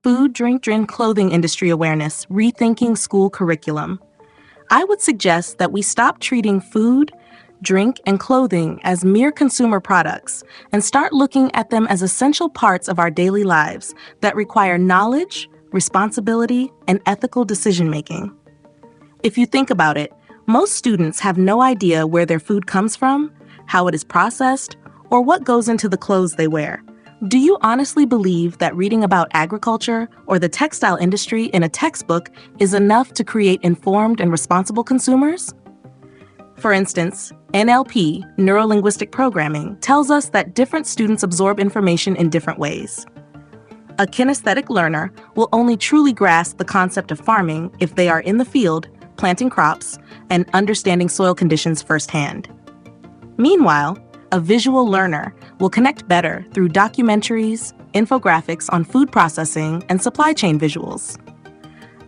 Food, Drink, Clothing Industry Awareness, Rethinking School Curriculum. I would suggest that we stop treating food, drink, and clothing as mere consumer products and start looking at them as essential parts of our daily lives that require knowledge, responsibility, and ethical decision-making. If you think about it, most students have no idea where their food comes from, how it is processed, or what goes into the clothes they wear. Do you honestly believe that reading about agriculture or the textile industry in a textbook is enough to create informed and responsible consumers? For instance, NLP, neuro-linguistic programming, tells us that different students absorb information in different ways. A kinesthetic learner will only truly grasp the concept of farming if they are in the field, planting crops, and understanding soil conditions firsthand. Meanwhile, a visual learner will connect better through documentaries, infographics on food processing, and supply chain visuals.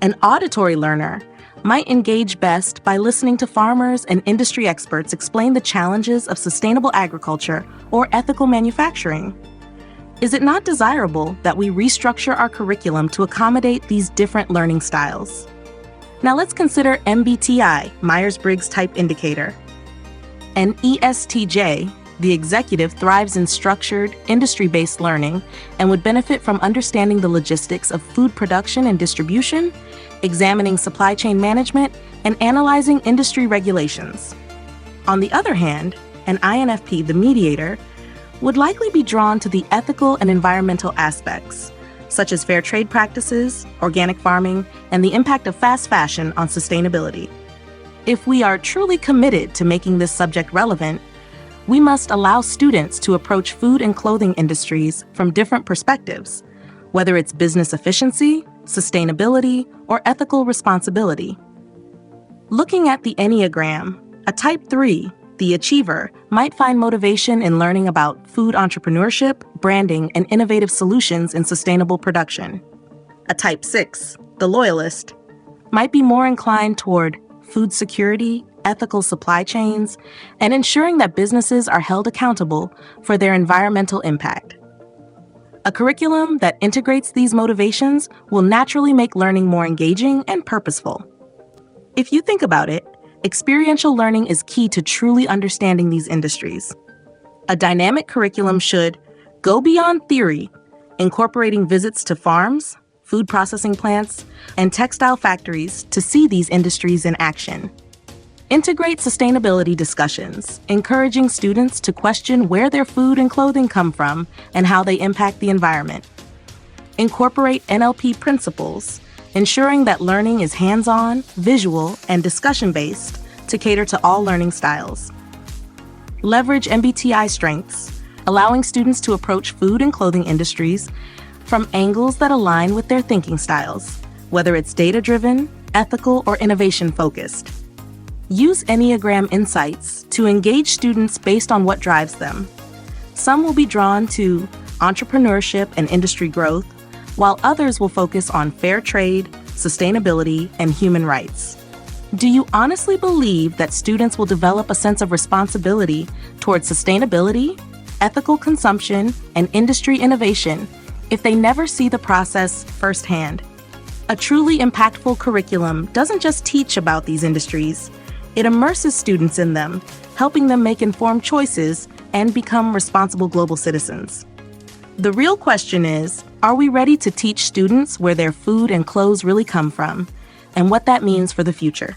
An auditory learner might engage best by listening to farmers and industry experts explain the challenges of sustainable agriculture or ethical manufacturing. Is it not desirable that we restructure our curriculum to accommodate these different learning styles? Now let's consider MBTI, Myers-Briggs Type Indicator. An ESTJ, the executive, thrives in structured, industry-based learning and would benefit from understanding the logistics of food production and distribution, examining supply chain management, and analyzing industry regulations. On the other hand, an INFP, the mediator, would likely be drawn to the ethical and environmental aspects, such as fair trade practices, organic farming, and the impact of fast fashion on sustainability. If we are truly committed to making this subject relevant, we must allow students to approach food and clothing industries from different perspectives, whether it's business efficiency, sustainability, or ethical responsibility. Looking at the Enneagram, a Type 3, the achiever, might find motivation in learning about food entrepreneurship, branding, and innovative solutions in sustainable production. A Type 6, the loyalist, might be more inclined toward food security, ethical supply chains, and ensuring that businesses are held accountable for their environmental impact. A curriculum that integrates these motivations will naturally make learning more engaging and purposeful. If you think about it, experiential learning is key to truly understanding these industries. A dynamic curriculum should go beyond theory, incorporating visits to farms, food processing plants, and textile factories to see these industries in action. Integrate sustainability discussions, encouraging students to question where their food and clothing come from and how they impact the environment. Incorporate NLP principles, ensuring that learning is hands-on, visual, and discussion-based to cater to all learning styles. Leverage MBTI strengths, allowing students to approach food and clothing industries from angles that align with their thinking styles, whether it's data-driven, ethical, or innovation-focused. Use Enneagram insights to engage students based on what drives them. Some will be drawn to entrepreneurship and industry growth, while others will focus on fair trade, sustainability, and human rights. Do you honestly believe that students will develop a sense of responsibility towards sustainability, ethical consumption, and industry innovation if they never see the process firsthand? A truly impactful curriculum doesn't just teach about these industries, it immerses students in them, helping them make informed choices and become responsible global citizens. The real question is, are we ready to teach students where their food and clothes really come from, and what that means for the future?